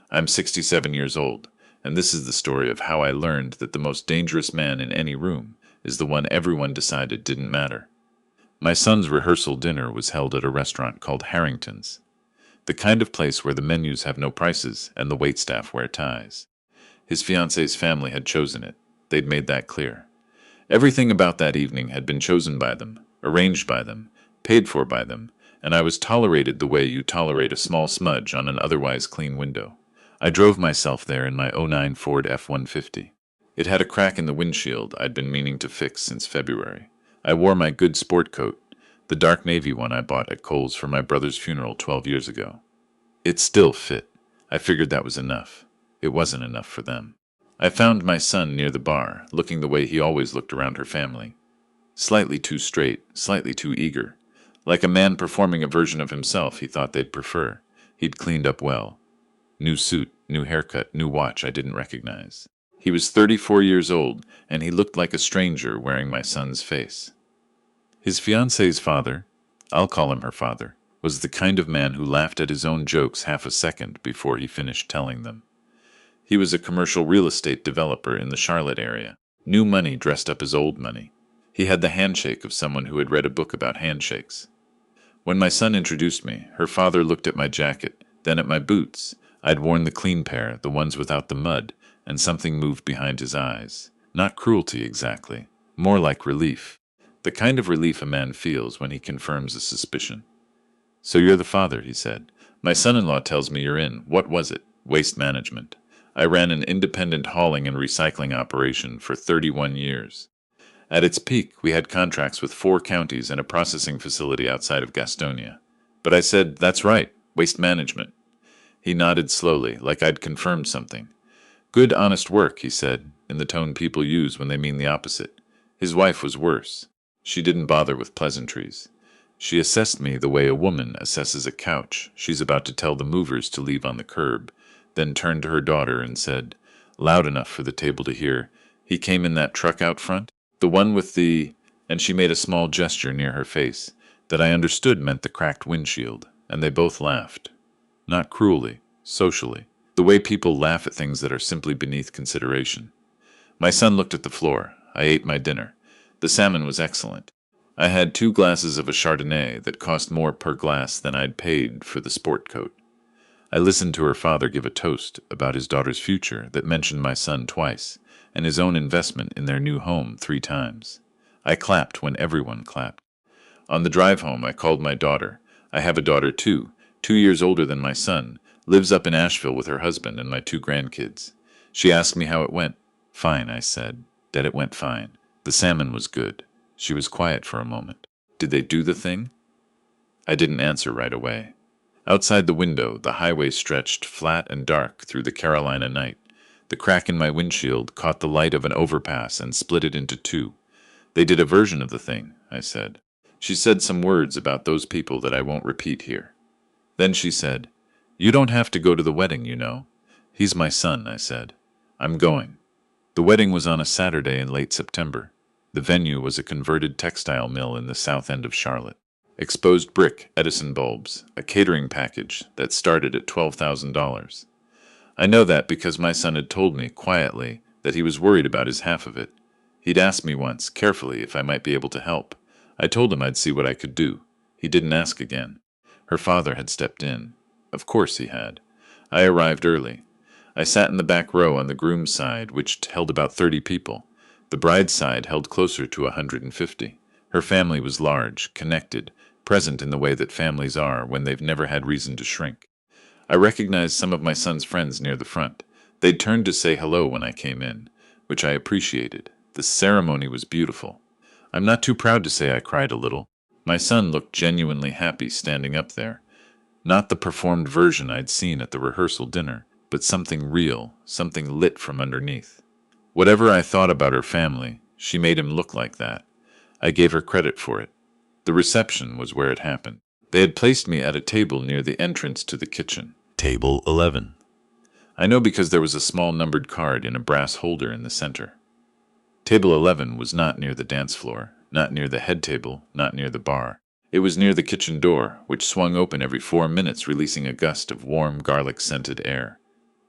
I'm 67 years old, and this is the story of how I learned that the most dangerous man in any room is the one everyone decided didn't matter. My son's rehearsal dinner was held at a restaurant called Harrington's, the kind of place where the menus have no prices and the waitstaff wear ties. His fiance's family had chosen it. They'd made that clear. Everything about that evening had been chosen by them, arranged by them, paid for by them, and I was tolerated the way you tolerate a small smudge on an otherwise clean window. I drove myself there in my '09 Ford F-150. It had a crack in the windshield I'd been meaning to fix since February. I wore my good sport coat, the dark navy one I bought at Kohl's for my brother's funeral 12 years ago. It still fit. I figured that was enough. It wasn't enough for them. I found my son near the bar, looking the way he always looked around her family. Slightly too straight, slightly too eager. Like a man performing a version of himself he thought they'd prefer. He'd cleaned up well. New suit, new haircut, new watch I didn't recognize. He was 34 years old, and he looked like a stranger wearing my son's face. His fiance's father, I'll call him her father, was the kind of man who laughed at his own jokes half a second before he finished telling them. He was a commercial real estate developer in the Charlotte area. New money dressed up as old money. He had the handshake of someone who had read a book about handshakes. When my son introduced me, her father looked at my jacket, then at my boots. I'd worn the clean pair, the ones without the mud, and something moved behind his eyes. Not cruelty exactly, more like relief. The kind of relief a man feels when he confirms a suspicion. "So you're the father," he said. "My son-in-law tells me you're in, what was it? Waste management. I ran an independent hauling and recycling operation for 31 years. At its peak, we had contracts with 4 counties and a processing facility outside of Gastonia. But I said, that's right, waste management." He nodded slowly, like I'd confirmed something. "Good, honest work," he said, in the tone people use when they mean the opposite. His wife was worse. She didn't bother with pleasantries. She assessed me the way a woman assesses a couch she's about to tell the movers to leave on the curb, then turned to her daughter and said, loud enough for the table to hear, "He came in that truck out front? The one with the—" and she made a small gesture near her face that I understood meant the cracked windshield, and they both laughed. Not cruelly, socially, the way people laugh at things that are simply beneath consideration. My son looked at the floor. I ate my dinner. The salmon was excellent. I had 2 glasses of a Chardonnay that cost more per glass than I'd paid for the sport coat. I listened to her father give a toast about his daughter's future that mentioned my son twice, and his own investment in their new home 3 times. I clapped when everyone clapped. On the drive home, I called my daughter. I have a daughter too, 2 years older than my son, lives up in Asheville with her husband and my 2 grandkids. She asked me how it went. Fine, I said. That it went fine. The salmon was good. She was quiet for a moment. Did they do the thing? I didn't answer right away. Outside the window, the highway stretched flat and dark through the Carolina night. The crack in my windshield caught the light of an overpass and split it into 2. They did a version of the thing, I said. She said some words about those people that I won't repeat here. Then she said, "You don't have to go to the wedding, you know." "He's my son," I said. "I'm going." The wedding was on a Saturday in late September. The venue was a converted textile mill in the south end of Charlotte. Exposed brick, Edison bulbs, a catering package that started at $12,000. I know that because my son had told me, quietly, that he was worried about his half of it. He'd asked me once, carefully, if I might be able to help. I told him I'd see what I could do. He didn't ask again. Her father had stepped in. Of course he had. I arrived early. I sat in the back row on the groom's side, which held about 30 people. The bride's side held closer to 150. Her family was large, connected, present in the way that families are when they've never had reason to shrink. I recognized some of my son's friends near the front. They'd turned to say hello when I came in, which I appreciated. The ceremony was beautiful. I'm not too proud to say I cried a little. My son looked genuinely happy standing up there. Not the performed version I'd seen at the rehearsal dinner, but something real, something lit from underneath. Whatever I thought about her family, she made him look like that. I gave her credit for it. The reception was where it happened. They had placed me at a table near the entrance to the kitchen. Table 11. I know because there was a small numbered card in a brass holder in the center. Table 11 was not near the dance floor, not near the head table, not near the bar. It was near the kitchen door, which swung open every 4 minutes, releasing a gust of warm, garlic-scented air.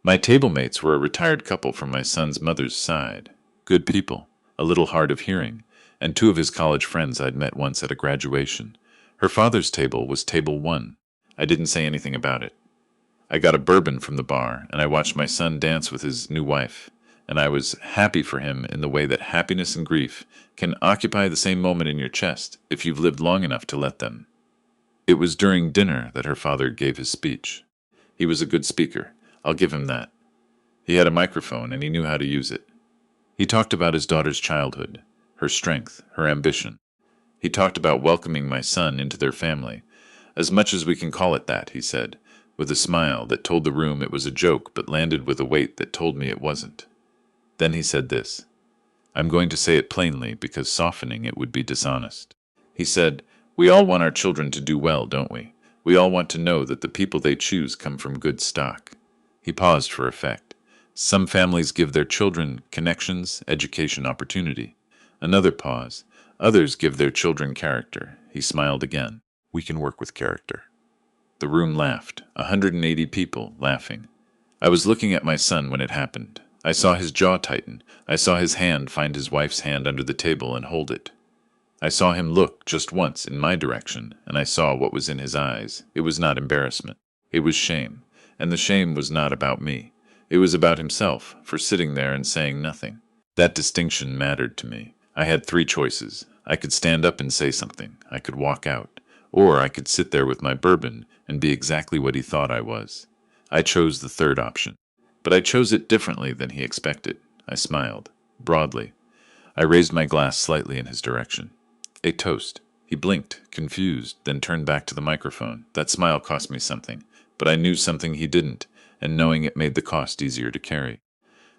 My table mates were a retired couple from my son's mother's side. Good people, a little hard of hearing, and two of his college friends I'd met once at a graduation. Her father's table was table 1. I didn't say anything about it. I got a bourbon from the bar, and I watched my son dance with his new wife, and I was happy for him in the way that happiness and grief can occupy the same moment in your chest if you've lived long enough to let them. It was during dinner that her father gave his speech. He was a good speaker, I'll give him that. He had a microphone and he knew how to use it. He talked about his daughter's childhood, her strength, her ambition. He talked about welcoming my son into their family, as much as we can call it that, he said, with a smile that told the room it was a joke but landed with a weight that told me it wasn't. Then he said this. I'm going to say it plainly because softening it would be dishonest. He said, "We all want our children to do well, don't we? We all want to know that the people they choose come from good stock." He paused for effect. Some families give their children connections, education, opportunity. Another pause. Others give their children character. He smiled again. We can work with character. The room laughed, 180 people laughing. I was looking at my son when it happened. I saw his jaw tighten. I saw his hand find his wife's hand under the table and hold it. I saw him look just once in my direction, and I saw what was in his eyes. It was not embarrassment. It was shame. And the shame was not about me. It was about himself, for sitting there and saying nothing. That distinction mattered to me. I had 3 choices. I could stand up and say something. I could walk out. Or I could sit there with my bourbon and be exactly what he thought I was. I chose the third option. But I chose it differently than he expected. I smiled, broadly. I raised my glass slightly in his direction. A toast. He blinked, confused, then turned back to the microphone. That smile cost me something, but I knew something he didn't, and knowing it made the cost easier to carry.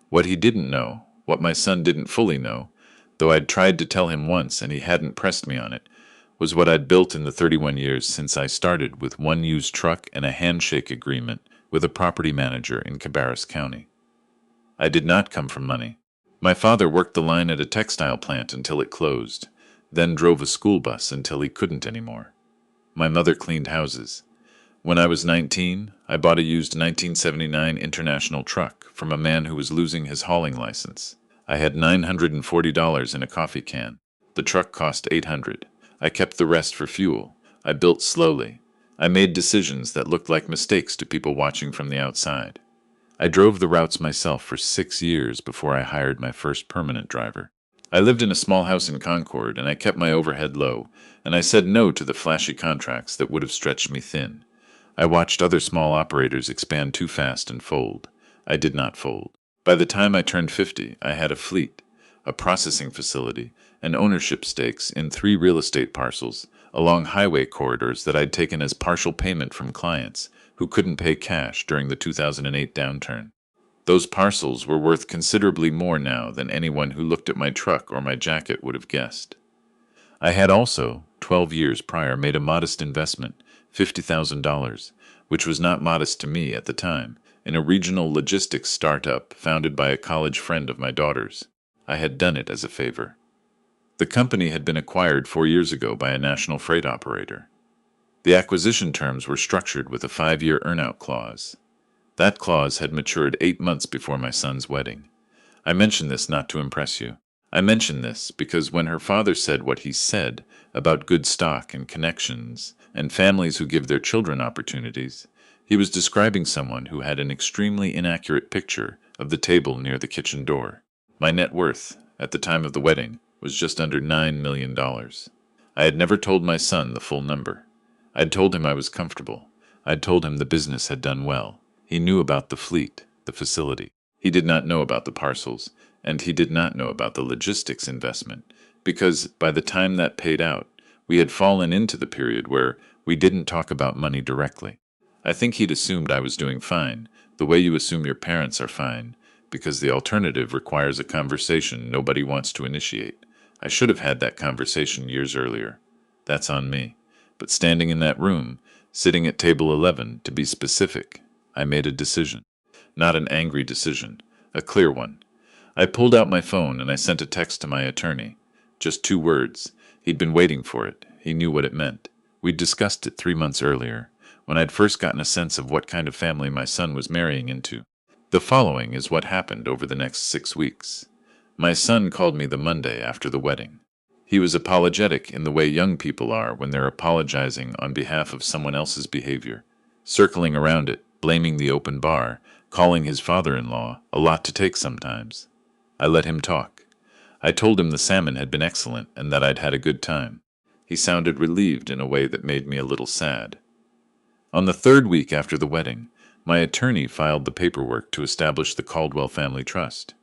What he didn't know, what my son didn't fully know, though I'd tried to tell him once and he hadn't pressed me on it, was what I'd built in the 31 years since I started with one used truck and a handshake agreement with a property manager in Cabarrus County. I did not come from money. My father worked the line at a textile plant until it closed, then drove a school bus until he couldn't anymore. My mother cleaned houses. When I was 19, I bought a used 1979 International truck from a man who was losing his hauling license. I had $940 in a coffee can. The truck cost $800. I kept the rest for fuel. I built slowly. I made decisions that looked like mistakes to people watching from the outside. I drove the routes myself for 6 years before I hired my first permanent driver. I lived in a small house in Concord, and I kept my overhead low, and I said no to the flashy contracts that would have stretched me thin. I watched other small operators expand too fast and fold. I did not fold. By the time I turned 50, I had a fleet, a processing facility, and ownership stakes in 3 real estate parcels along highway corridors that I'd taken as partial payment from clients who couldn't pay cash during the 2008 downturn. Those parcels were worth considerably more now than anyone who looked at my truck or my jacket would have guessed. I had also, 12 years prior, made a modest investment, $50,000, which was not modest to me at the time, in a regional logistics startup founded by a college friend of my daughter's. I had done it as a favor. The company had been acquired 4 years ago by a national freight operator. The acquisition terms were structured with a 5-year earn-out clause. That clause had matured 8 months before my son's wedding. I mention this not to impress you. I mention this because when her father said what he said about good stock and connections and families who give their children opportunities, he was describing someone who had an extremely inaccurate picture of the table near the kitchen door. My net worth, at the time of the wedding, was just under $9 million. I had never told my son the full number. I'd told him I was comfortable. I'd told him the business had done well. He knew about the fleet, the facility. He did not know about the parcels, and he did not know about the logistics investment, because by the time that paid out, we had fallen into the period where we didn't talk about money directly. I think he'd assumed I was doing fine, the way you assume your parents are fine, because the alternative requires a conversation nobody wants to initiate. I should have had that conversation years earlier. That's on me. But standing in that room, sitting at table 11, to be specific, I made a decision. Not an angry decision, a clear one. I pulled out my phone and I sent a text to my attorney. Just 2 words. He'd been waiting for it. He knew what it meant. We'd discussed it 3 months earlier, when I'd first gotten a sense of what kind of family my son was marrying into. The following is what happened over the next 6 weeks. My son called me the Monday after the wedding. He was apologetic in the way young people are when they're apologizing on behalf of someone else's behavior, circling around it, blaming the open bar, calling his father-in-law, a lot to take sometimes. I let him talk. I told him the salmon had been excellent and that I'd had a good time. He sounded relieved in a way that made me a little sad. On the 3rd week after the wedding, my attorney filed the paperwork to establish the Caldwell Family Trust.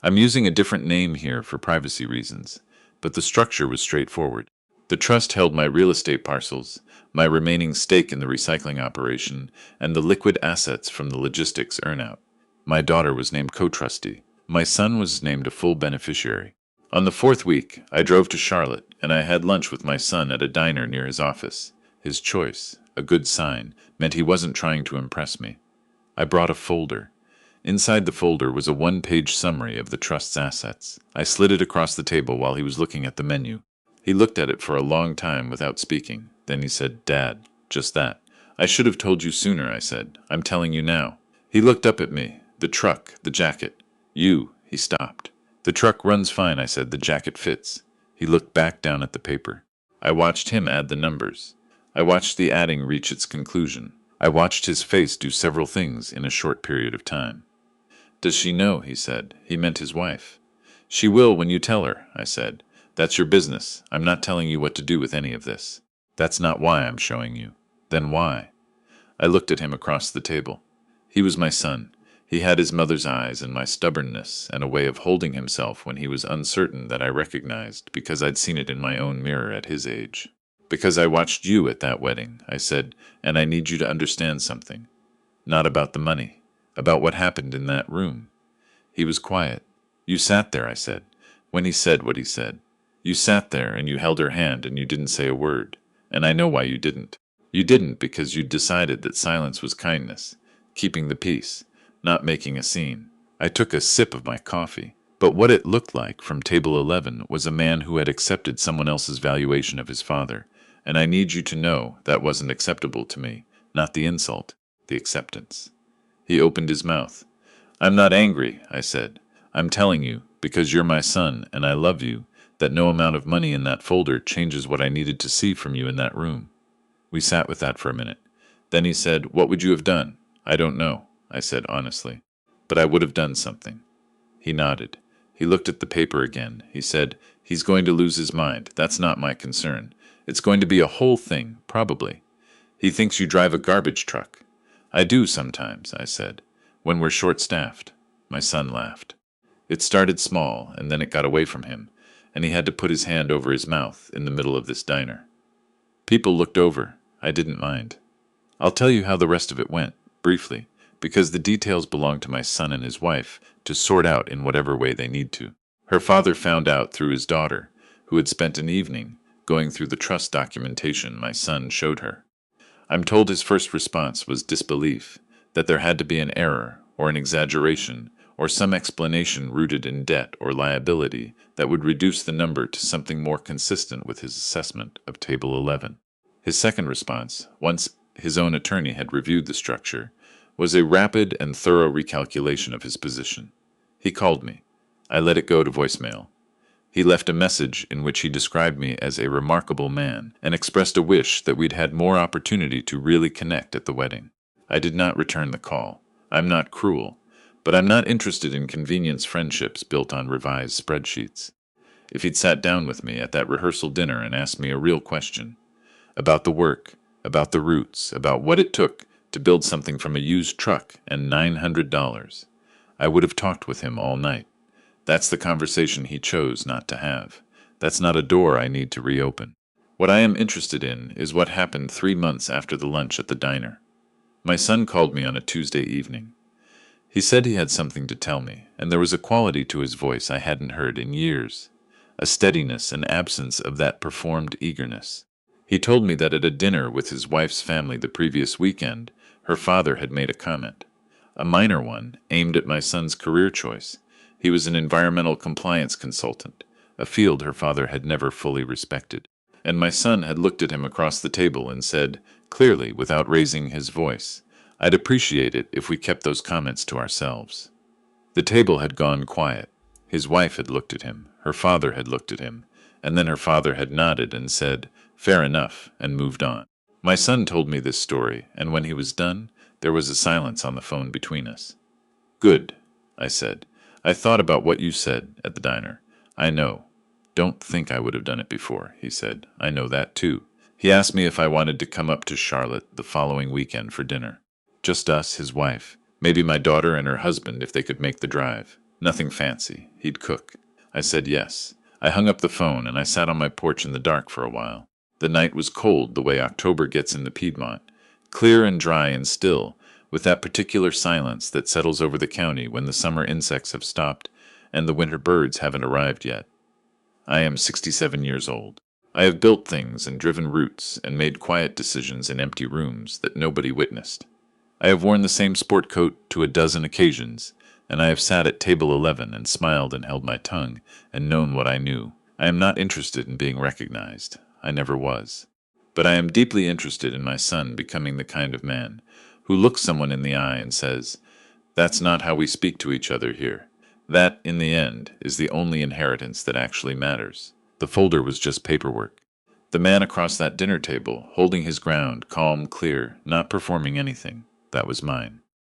I'm using a different name here for privacy reasons, but the structure was straightforward. The trust held my real estate parcels, my remaining stake in the recycling operation, and the liquid assets from the logistics earnout. My daughter was named co-trustee. My son was named a full beneficiary. On the 4th week, I drove to Charlotte, and I had lunch with my son at a diner near his office. His choice, a good sign, meant he wasn't trying to impress me. I brought a folder. Inside the folder was a 1-page summary of the trust's assets. I slid it across the table while he was looking at the menu. He looked at it for a long time without speaking. Then he said, "Dad, just that." "I should have told you sooner," I said. "I'm telling you now." He looked up at me. "The truck, the jacket." He stopped. "The truck runs fine," I said. "The jacket fits." He looked back down at the paper. I watched him add the numbers. I watched the adding reach its conclusion. I watched his face do several things in a short period of time. "Does she know?" he said. He meant his wife. "She will when you tell her," I said. "That's your business. I'm not telling you what to do with any of this." "That's not why I'm showing you." "Then why?" I looked at him across the table. He was my son. He had his mother's eyes and my stubbornness and a way of holding himself when he was uncertain that I recognized because I'd seen it in my own mirror at his age. "Because I watched you at that wedding," I said, "and I need you to understand something. Not about the money. About what happened in that room." He was quiet. "You sat there," I said, when he said what he said. "You sat there and you held her hand and you didn't say a word. And I know why you didn't. You didn't because you'd decided that silence was kindness, keeping the peace, not making a scene." I took a sip of my coffee. But what it looked like from table 11 was a man who had accepted someone else's valuation of his father. And I need you to know that wasn't acceptable to me, not the insult, the acceptance. He opened his mouth. "I'm not angry," I said. "I'm telling you, because you're my son and I love you, that no amount of money in that folder changes what I needed to see from you in that room." We sat with that for a minute. Then he said, "What would you have done?" "I don't know," I said honestly. "But I would have done something." He nodded. He looked at the paper again. He said, "He's going to lose his mind. That's not my concern. It's going to be a whole thing, probably. He thinks you drive a garbage truck." "I do sometimes," I said, "when we're short-staffed." My son laughed. It started small, and then it got away from him, and he had to put his hand over his mouth in the middle of this diner. People looked over. I didn't mind. I'll tell you how the rest of it went, briefly, because the details belong to my son and his wife to sort out in whatever way they need to. Her father found out through his daughter, who had spent an evening going through the trust documentation my son showed her. I'm told his first response was disbelief, that there had to be an error, or an exaggeration, or some explanation rooted in debt or liability that would reduce the number to something more consistent with his assessment of Table 11. His second response, once his own attorney had reviewed the structure, was a rapid and thorough recalculation of his position. He called me. I let it go to voicemail. He left a message in which he described me as a remarkable man and expressed a wish that we'd had more opportunity to really connect at the wedding. I did not return the call. I'm not cruel, but I'm not interested in convenience friendships built on revised spreadsheets. If he'd sat down with me at that rehearsal dinner and asked me a real question about the work, about the roots, about what it took to build something from a used truck and $900, I would have talked with him all night. That's the conversation he chose not to have. That's not a door I need to reopen. What I am interested in is what happened 3 months after the lunch at the diner. My son called me on a Tuesday evening. He said he had something to tell me, and there was a quality to his voice I hadn't heard in years, a steadiness and absence of that performed eagerness. He told me that at a dinner with his wife's family the previous weekend, her father had made a comment, a minor one aimed at my son's career choice. He was an environmental compliance consultant, a field her father had never fully respected. And my son had looked at him across the table and said, clearly without raising his voice, I'd appreciate it if we kept those comments to ourselves. The table had gone quiet. His wife had looked at him, her father had looked at him, and then her father had nodded and said, "Fair enough," and moved on. My son told me this story, and when he was done, there was a silence on the phone between us. "Good," I said. "I thought about what you said at the diner. I know. Don't think I would have done it before," he said. "I know that too." He asked me if I wanted to come up to Charlotte the following weekend for dinner. Just us, his wife, maybe my daughter and her husband if they could make the drive. Nothing fancy. He'd cook. I said yes. I hung up the phone and I sat on my porch in the dark for a while. The night was cold the way October gets in the Piedmont, clear and dry and still, with that particular silence that settles over the county when the summer insects have stopped and the winter birds haven't arrived yet. I am 67 years old. I have built things and driven routes and made quiet decisions in empty rooms that nobody witnessed. I have worn the same sport coat to a dozen occasions, and I have sat at table 11 and smiled and held my tongue and known what I knew. I am not interested in being recognized. I never was. But I am deeply interested in my son becoming the kind of man who looks someone in the eye and says, "That's not how we speak to each other here." That, in the end, is the only inheritance that actually matters. The folder was just paperwork. The man across that dinner table, holding his ground, calm, clear, not performing anything, that was mine.